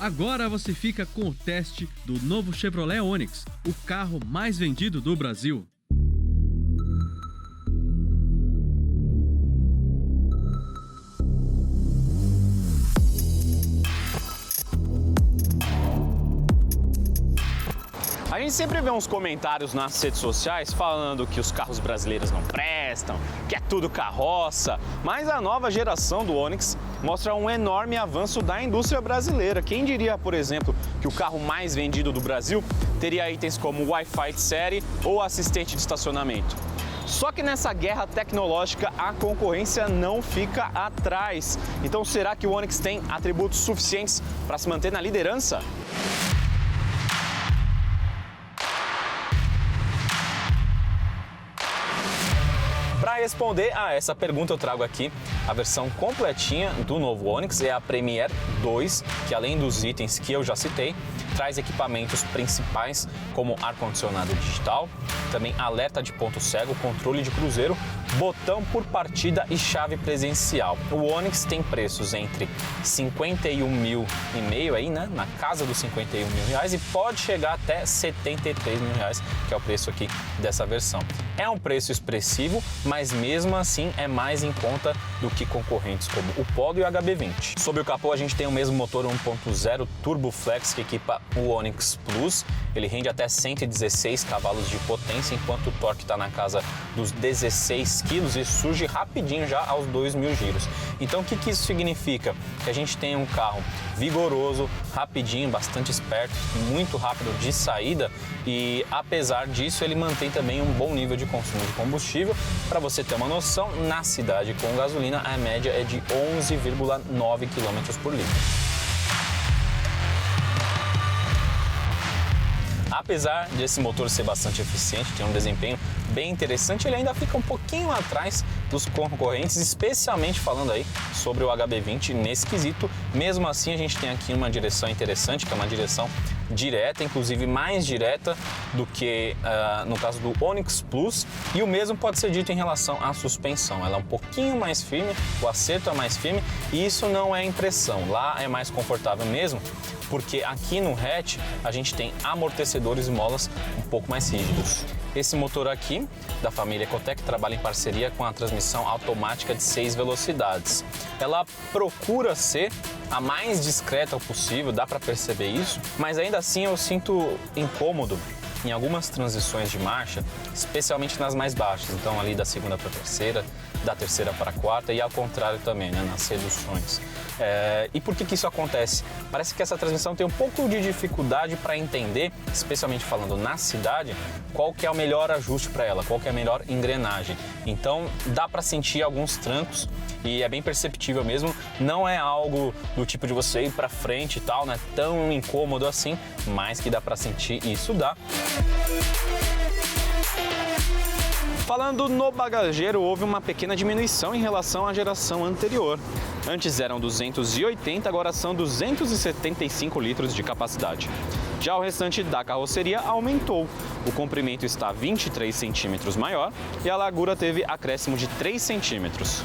Agora você fica com o teste do novo Chevrolet Onix, o carro mais vendido do Brasil. A gente sempre vê uns comentários nas redes sociais falando que os carros brasileiros não prestam, que é tudo carroça, mas a nova geração do Onix mostra um enorme avanço da indústria brasileira. Quem diria, por exemplo, que o carro mais vendido do Brasil teria itens como Wi-Fi de série ou assistente de estacionamento? Só que nessa guerra tecnológica a concorrência não fica atrás. Então será que o Onix tem atributos suficientes para se manter na liderança? Para responder a essa pergunta, eu trago aqui a versão completinha do novo Onix, é a Premier 2, que além dos itens que eu já citei, traz equipamentos principais como ar-condicionado digital, também alerta de ponto cego, controle de cruzeiro, botão por partida e chave presencial. O Onix tem preços entre 51,5 mil aí, né, na casa dos 51 mil reais, e pode chegar até 73 mil reais, que é o preço aqui dessa versão. É um preço expressivo, mas mesmo assim é mais em conta do que concorrentes como o Polo e o HB20. Sob o capô a gente tem o mesmo motor 1.0 Turbo Flex que equipa o Onix Plus. Ele rende até 116 cavalos de potência, enquanto o torque está na casa dos 16 kg e surge rapidinho já aos 2.000 giros. Então o que isso significa? Que a gente tem um carro vigoroso, rapidinho, bastante esperto, muito rápido de saída, e apesar disso ele mantém também um bom nível de consumo de combustível. Para você ter uma noção, na cidade com gasolina a média é de 11,9 km por litro. Apesar desse motor ser bastante eficiente, ter um desempenho bem interessante, ele ainda fica um pouquinho atrás dos concorrentes, especialmente falando aí sobre o HB20 nesse quesito. Mesmo assim, a gente tem aqui uma direção interessante, que é uma direção direta, inclusive mais direta do que no caso do Onix Plus, e o mesmo pode ser dito em relação à suspensão. Ela é um pouquinho mais firme, o acerto é mais firme, e isso não é impressão, lá é mais confortável mesmo, porque aqui no hatch a gente tem amortecedores e molas um pouco mais rígidos. Esse motor aqui, da família Ecotec, trabalha em parceria com a transmissão automática de 6 velocidades. Ela procura ser a mais discreta possível, dá para perceber isso, mas ainda assim eu sinto incômodo em algumas transições de marcha, especialmente nas mais baixas, então ali da segunda para a terceira, da terceira para a quarta, e ao contrário também, né, nas reduções. E por que isso acontece? Parece que essa transmissão tem um pouco de dificuldade para entender, especialmente falando na cidade, qual que é o melhor ajuste para ela, qual que é a melhor engrenagem. Então dá para sentir alguns trancos e é bem perceptível mesmo. Não é algo do tipo de você ir para frente e tal, né, tão incômodo assim, mas que dá para sentir, e isso dá. Falando no bagageiro, houve uma pequena diminuição em relação à geração anterior. Antes eram 280, agora são 275 litros de capacidade. Já o restante da carroceria aumentou. O comprimento está 23 centímetros maior e a largura teve acréscimo de 3 centímetros.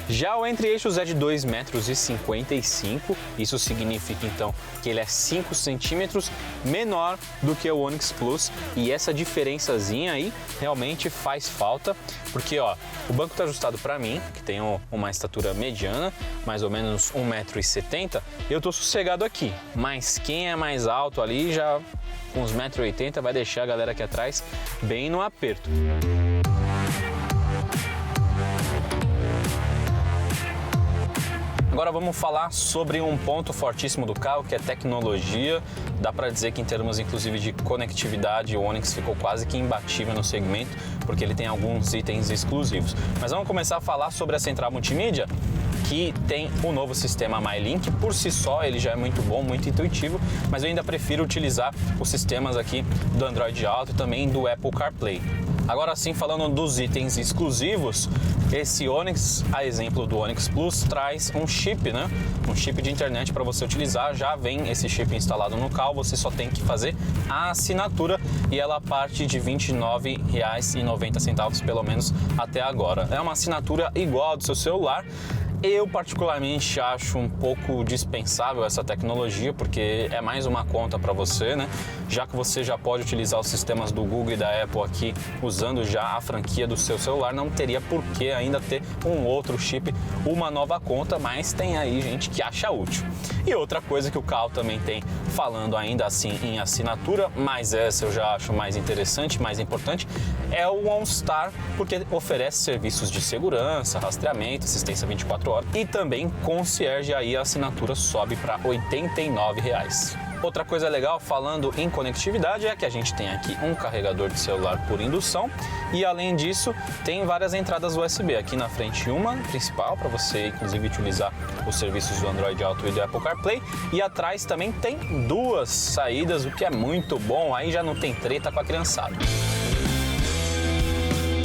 Já o entre-eixos é de 2,55 m, isso significa então que ele é 5 centímetros menor do que o Onix Plus, e essa diferençazinha aí realmente faz falta, porque ó, o banco está ajustado para mim, que tenho uma estatura mediana, mais ou menos 1,70 m, eu tô sossegado aqui, mas quem é mais alto ali já com uns 1,80 m vai deixar a galera aqui atrás bem no aperto. Agora vamos falar sobre um ponto fortíssimo do carro, que é tecnologia. Dá para dizer que em termos inclusive de conectividade, o Onix ficou quase que imbatível no segmento, porque ele tem alguns itens exclusivos. Mas vamos começar a falar sobre a central multimídia, que tem o novo sistema MyLink. Por si só ele já é muito bom, muito intuitivo, mas eu ainda prefiro utilizar os sistemas aqui do Android Auto e também do Apple CarPlay. Agora sim, falando dos itens exclusivos, esse Onix, a exemplo do Onix Plus, traz um chip, né? Um chip de internet para você utilizar. Já vem esse chip instalado no carro, você só tem que fazer a assinatura, e ela parte de R$ 29,90, pelo menos até agora. É uma assinatura igual ao do seu celular. Eu particularmente acho um pouco dispensável essa tecnologia, porque é mais uma conta para você, né? Já que você já pode utilizar os sistemas do Google e da Apple aqui usando já a franquia do seu celular, não teria por que ainda ter um outro chip, uma nova conta, mas tem aí gente que acha útil. E outra coisa que o carro também tem, falando ainda assim em assinatura, mas essa eu já acho mais interessante, mais importante, é o OnStar, porque oferece serviços de segurança, rastreamento, assistência 24 horas e também concierge, aí a assinatura sobe para R$ 89. Outra coisa legal falando em conectividade é que a gente tem aqui um carregador de celular por indução e além disso tem várias entradas USB. Aqui na frente uma principal para você inclusive utilizar os serviços do Android Auto e do Apple CarPlay e atrás também tem duas saídas, o que é muito bom, aí já não tem treta com a criançada.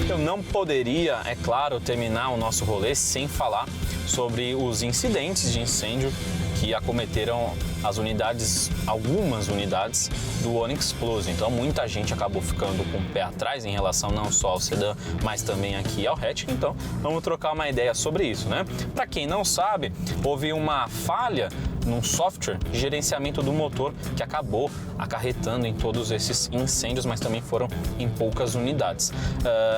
Eu não poderia, é claro, terminar o nosso rolê sem falar sobre os incidentes de incêndio que acometeram as unidades, algumas unidades do Onix Plus. Então muita gente acabou ficando com o pé atrás em relação não só ao sedã, mas também aqui ao hatch. Então vamos trocar uma ideia sobre isso, né? Para quem não sabe, houve uma falha num software de gerenciamento do motor que acabou acarretando em todos esses incêndios, mas também foram em poucas unidades.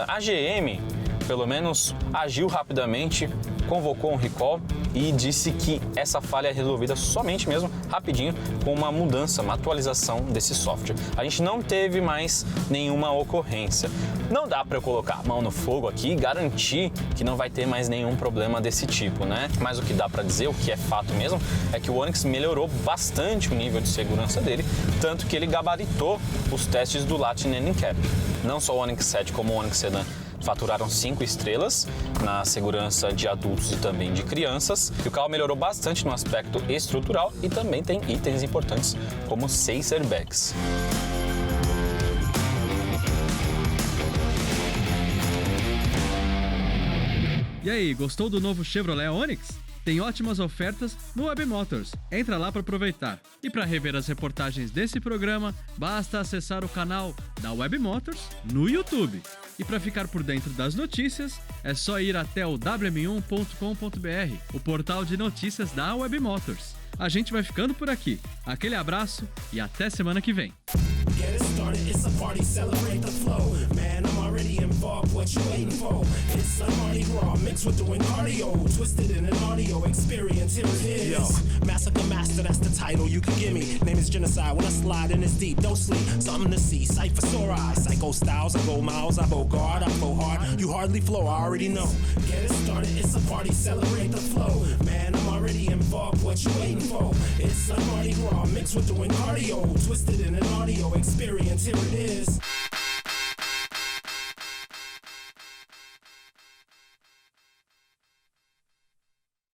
A GM, pelo menos, agiu rapidamente, convocou um recall e disse que essa falha é resolvida somente mesmo rapidinho com uma mudança, uma atualização desse software. A gente não teve mais nenhuma ocorrência. Não dá para eu colocar a mão no fogo aqui e garantir que não vai ter mais nenhum problema desse tipo, né? Mas o que dá para dizer, o que é fato mesmo, é que o Onix melhorou bastante o nível de segurança dele, tanto que ele gabaritou os testes do Latin NCAP. Não só o Onix 7 como o Onix Sedan faturaram 5 estrelas na segurança de adultos e também de crianças. E o carro melhorou bastante no aspecto estrutural e também tem itens importantes como 6 airbags. E aí, gostou do novo Chevrolet Onix? Tem ótimas ofertas no Web Motors. Entra lá para aproveitar. E para rever as reportagens desse programa, basta acessar o canal da Web Motors no YouTube. E para ficar por dentro das notícias, é só ir até o wm1.com.br, o portal de notícias da Web Motors. A gente vai ficando por aqui. Aquele abraço e até semana que vem. Get it started, it's a party, celebrate the flow. Man, I'm already involved, what you waiting for? It's a Mardi Gras mixed with doing cardio, twisted in an audio experience, here it is. Yo, Massacre Master, that's the title you can give me. Name is Genocide, when I slide in it's deep, don't sleep, something to see. Cypher sore eyes, psycho styles, I go miles, I go guard, I go hard. You hardly flow, I already know. Get it started, it's a party, celebrate the flow. Man, I'm already involved, what you waiting for? It's a Mardi Gras mixed with doing cardio, twisted in an audio experience, here it is.